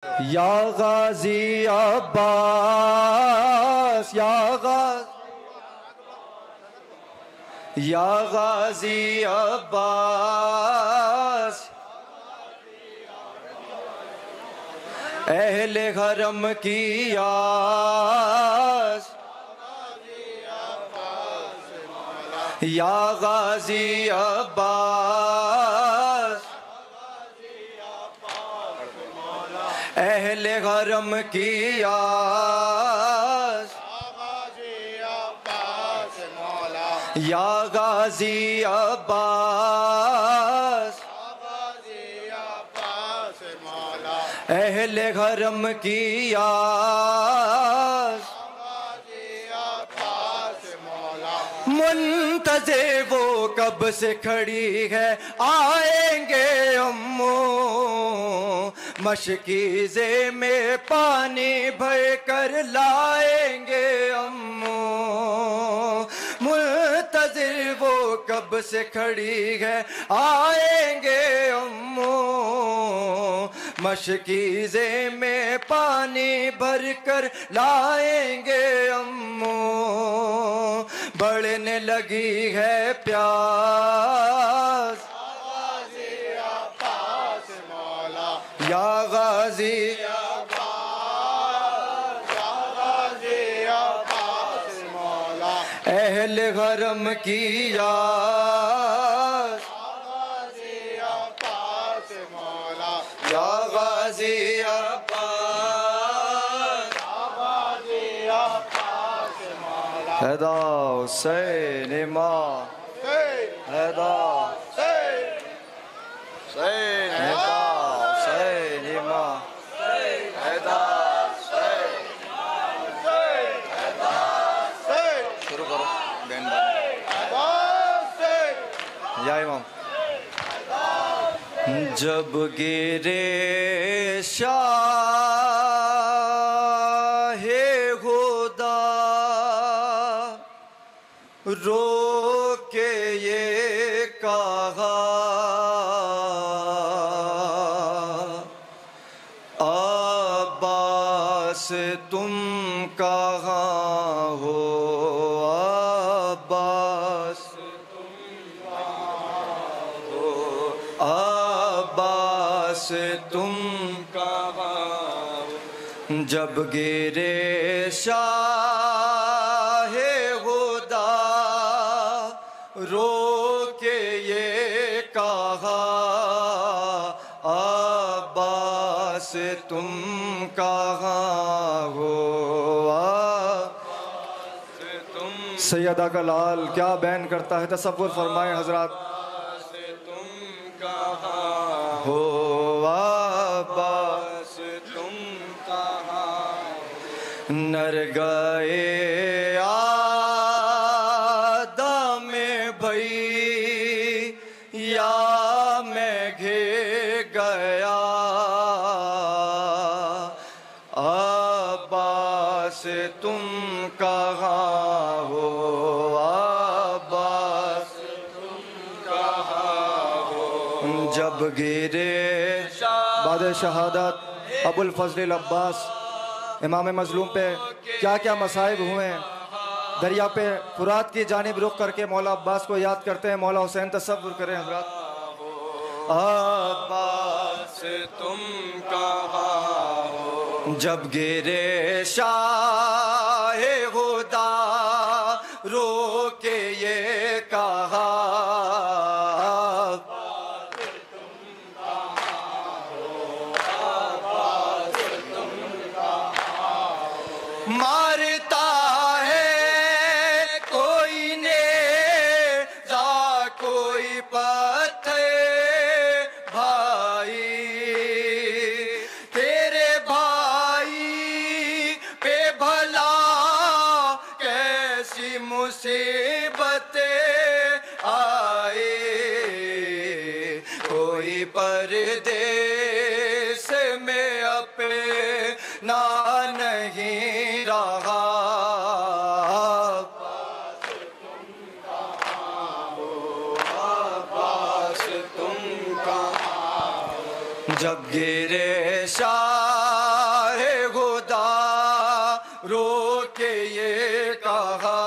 या गाजी अब्बास या गाजी अब्बास अहले हरम की आस या गाजी अब्बास अहले हरम की आस या गाजी अब्बास अहले हरम की आस मुंतज़िर वो कब से खड़ी है आएंगे अम्मो मशकीज़े में पानी भर कर लाएंगे अम्मो मुंतज़िर वो कब से खड़ी है आएंगे अम्मो मशकीज़े में पानी भर कर लाएंगे अम्मो बढ़ने लगी है प्यास या गाजी अहले हरम की आस या गाजी हैदा हुसैन इमाम हैदा हुसैन इमाम हैदा शुरू करो बैन या इमाम जब गिरे शाहे खुदा रो के ये कहा अब्बास तुम कहाँ हो अब्बास तुम कहाँ हो अब्बास तुम कहाँ हो जब गिरे शाहे खुदा रो के ये कहा अब्बास तुम कहाँ हो सैयदा का लाल क्या बैन करता है तसव्वुर फरमाएं हजरात तुम कहाँ हो अब्बास तुम कहाँ नर गए आदम भई या मैं घिर गया अब्बास तुम कहाँ हो अब्बास तुम कहाँ हो जब गिरे बाद शहादत अबुल फजल अब्बास इमाम मजलूम पे क्या क्या मसाइब हुए हैं दरिया पे फुरात की जानिब रुख करके मौला अब्बास को याद करते हैं मौला हुसैन तसव्वुर करें हजरात अब्बास तुम कहाँ हो जब गिरे शाहे खुदा रो के ये कहा मारता है कोई ने जा कोई पत्थर भाई तेरे भाई पे भला कैसी मुसीबतें आए कोई परदेस में अपना नहीं रहा जब गिरे शाह रो के ये कहा,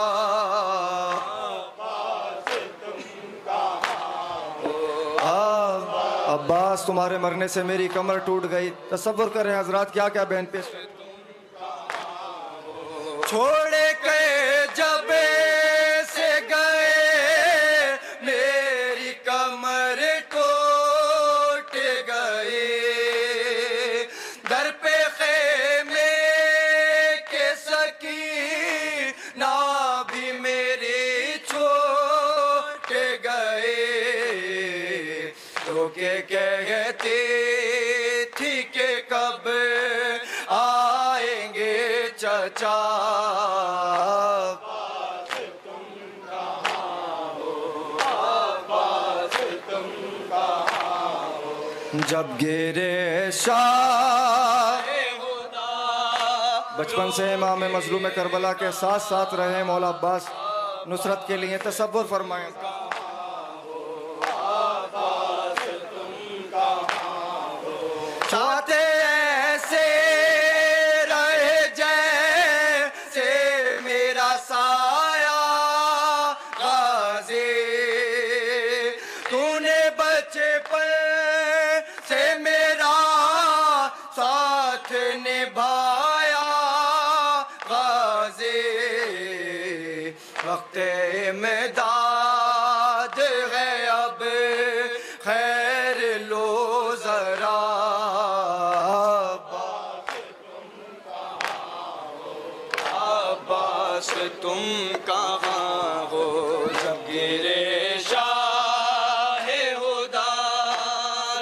अब्बास तुम्हारे मरने से मेरी कमर टूट गई। तसव्वुर करें हजरात क्या क्या बहन पेश छोड़ के जब से गए मेरी कमर टूट गई, दर पे खेमे के सकी ना भी मेरी छूट गए, तो के कहती थी कि कब आएंगे चचा, तुम कहाँ हो, अब्बास तुम कहाँ हो, जब गिरे शाह बचपन से इमाम मजलूम करबला के साथ साथ रहे मौला अब्बास नुसरत के लिए तसव्वुर फरमाएं। चाहते ऐसे रहे जैसे मेरा साया गाज़ी, तूने बचपन से मेरा साथ निभाया गाज़ी, वक्त इमदाद है अब खैर लो जरा, तुम कहाँ हो, जब गिरे शाह हुदा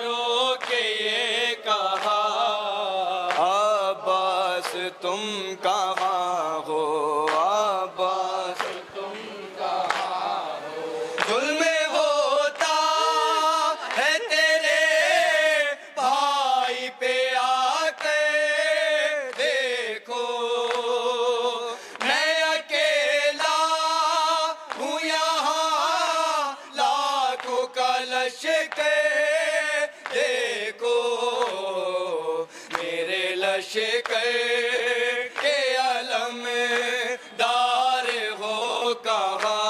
रो के ये कहा, अब्बास तुम कहाँ हो, अब्बास तुम कहाँ हो, जुल्म होता है तेरे भाई पे आके देखो, लश्कर देखो मेरे लश्कर के अलम दार हो कहाँ,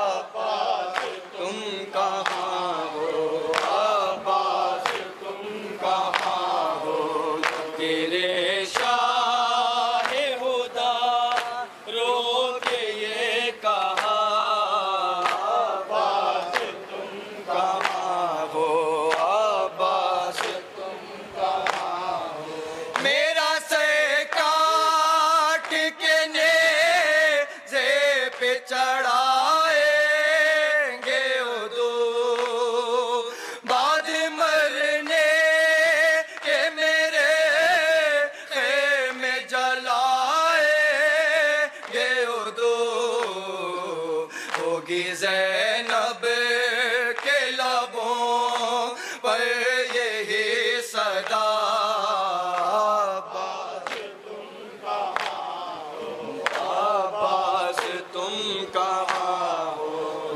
अब्बास तुम कहाँ हो, अब्बास तुम कहाँ हो, गिरे शाह हुदा रो के ये कहा, चढ़ाएंगे दो बाद मरने के मेरे खेमे जलाएंगे दो, होगी ज़ैनब के लबों पर यही सदा, कहाँ हो,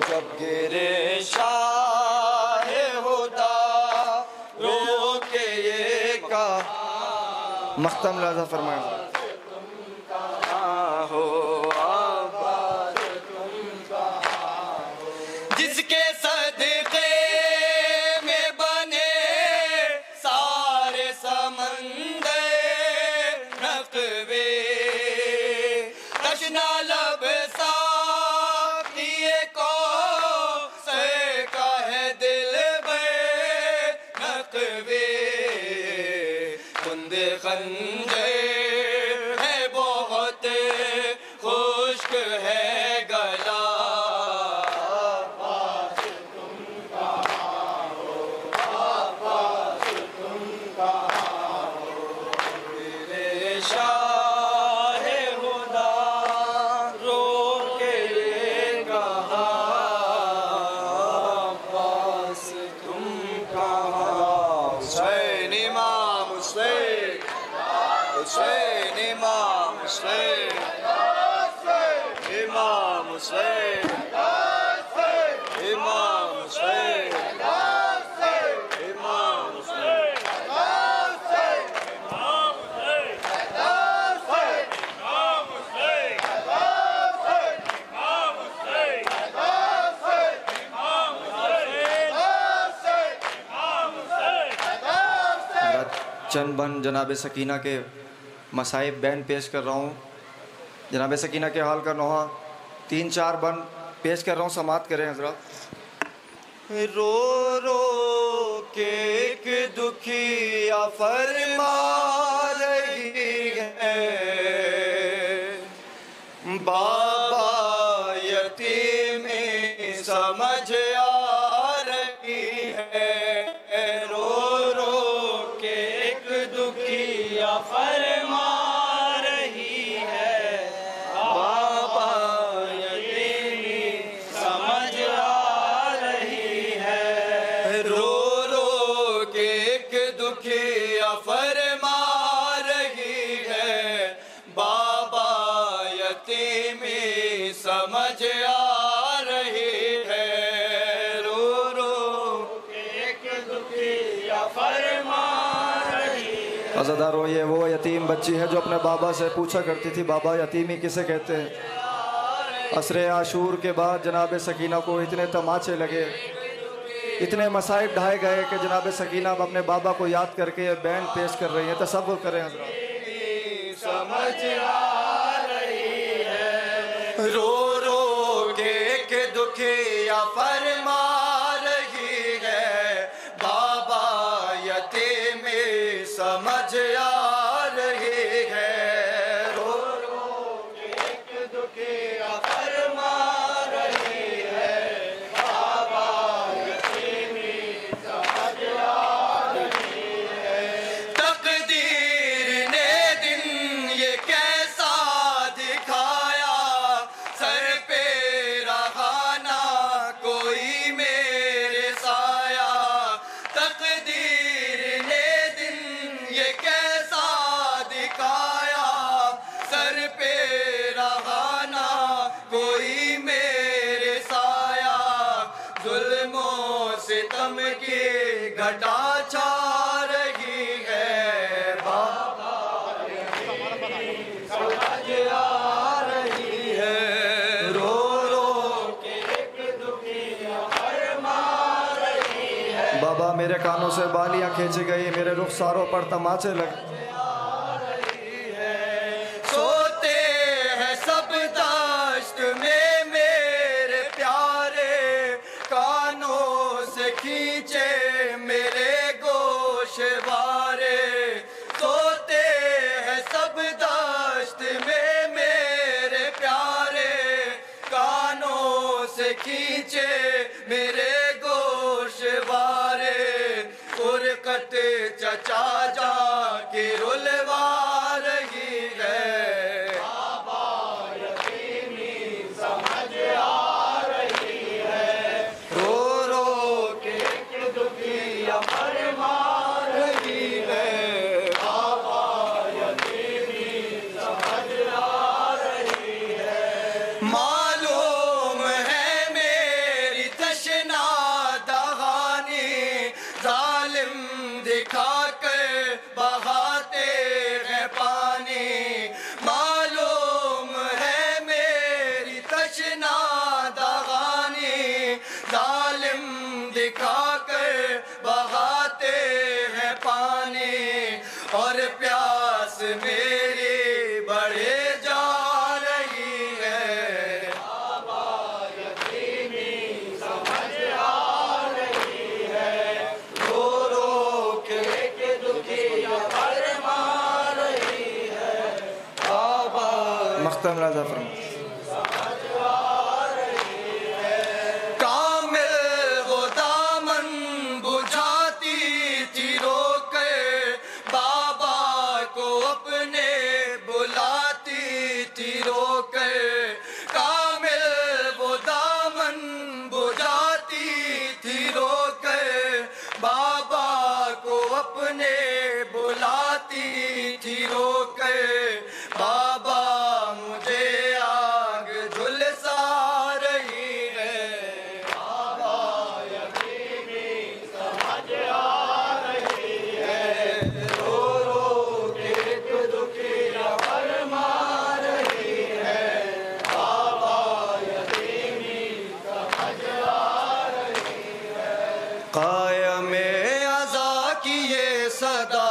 जब गिरे शाह हुदा रो के ये कहा, मख्तम लाज़ा फरमाएं। कहाँ हो, अब्बास तुम कहाँ हो, जिसके सदक़े में बने सारे समंदर नक़वे, तशना लब खंजर है बहुत खुश्क है गला, अब्बास तुम कहाँ हो, अब्बास तुम कहाँ हो, मेरे शाह हुदा रो के ये कहा, अब्बास तुम कहाँ, हुसैन इमाम हुसैन, हुसैन इमाम हुसैन, इमाम हुसैन, इमाम हुसैन, इमाम हुसैन, चंद बन जनाब सकीना के मसाइब बैन पेश कर रहा हूँ। जनाब सकीना के हाल का नोहा 3-4 बन पेश कर रहा हूँ, समात करें हजरत। रो रो के एक दुखिया फरमा रही है, बाबा यतीमी समझ आ रही है। रो रो के एक दुखिया फरमा रही है, बाबा यतीमी समझ आ रही है। रो रो के एक दुखिया फरमा रही है, बाबा यतीमी समझ आ रही है। रो रो के एक दुखिया फरमा रही है। अज़ादारो, ये वो यतीम बच्ची है जो अपने बाबा से पूछा करती थी, बाबा यतीमी किसे कहते हैं। असरे आशूर के बाद जनाब सकीना को इतने तमाचे लगे, इतने मसाइब ढाए गए कि जनाब सकीना अब अपने बाबा को याद करके बैन पेश कर रही हैं। तसव्वुर करें हज़रात। समझ आ रही है, रो रो के एक दुखिया फरमा रही है, बाबा यतीमी समझ आ रही है। रो रो के एक दुखिया फरमा रही है, बाबा यतीमी समझ आ रही है। तकदीर ने दिन ये कैसा दिखाया, सर पे रहा ना कोई मेरे साया। तकदीर ने दिन ये कैसा दिखाया, सर पे रहा ना कोई मेरे साया। जुल्मों सितम की घटा छा रही है, बाबा समझ आ रही है। रो रो के एक दुखिया फरमा रही है। बाबा मेरे कानों से बालियां खींची गई, मेरे रुखसारों पर तमाचे लगे। सोते हैं सब दाश्त में मेरे प्यारे, कानों से खींचे मेरे गोशवारे। सोते हैं सब दाश्त में मेरे प्यारे, कानों से खींचे मेरे गोशवारे। फुरकत चचा जा के रुलवा रही है, बाबा यतीमी समझ आ रही है। रो रो के एक दुखिया फरमा रही है, बाबा यतीमी समझ आ रही है। मालूम है मेरी तशना दहानी, जालिम दिखा कर बहाते हैं पानी। मालूम है मेरी तशना दहानी, जालिम दिखा कर बहाते हैं पानी। और प्यास मेरी बढ़े जा रही है, बाबा यतीमी समझ आ रही है। रो रो के एक दुखिया फरमा रही है, बाबा मख्तम राजा फरमा। कामिल वो दामन बुझाती थी रोके, बाबा को अपने बुलाती थी रोके। कामिल वो दामन बुझाती थी रोके, बाबा को अपने बुलाती थी रोके। बाबा मुझे आग झुलसा रही है, बाबा यतीमी समझ आ रही है। रो रो के एक दुखिया फरमा रही है, बाबा यतीमी समझ आ रही है। कायम अज़ा की ये सदा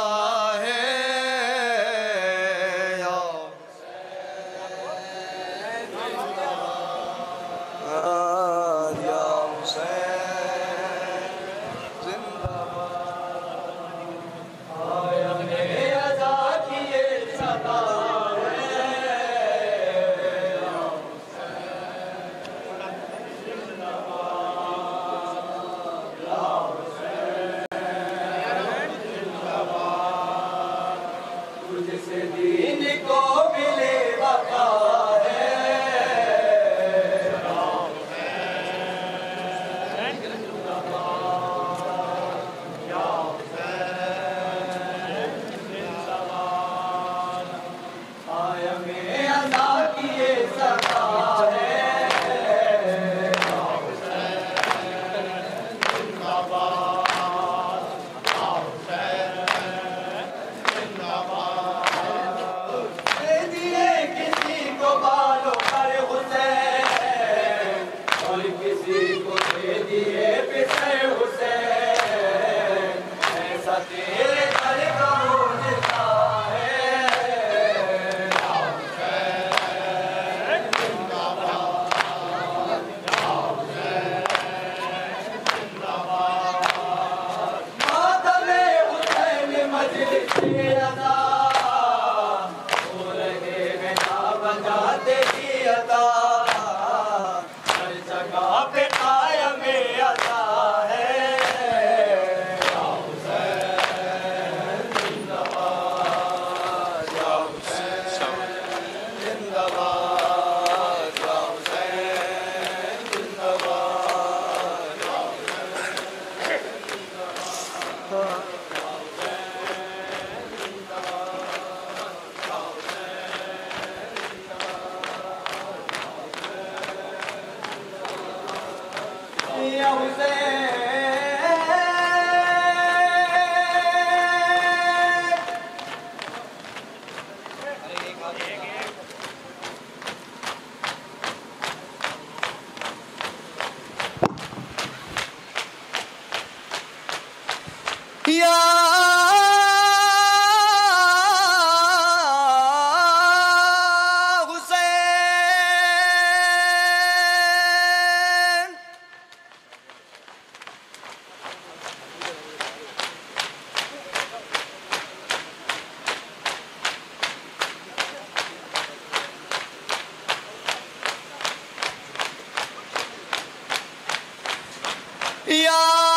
तुझसे दीन को मिले वफा है। आया में अदा किए सदा है। या हुसैन, या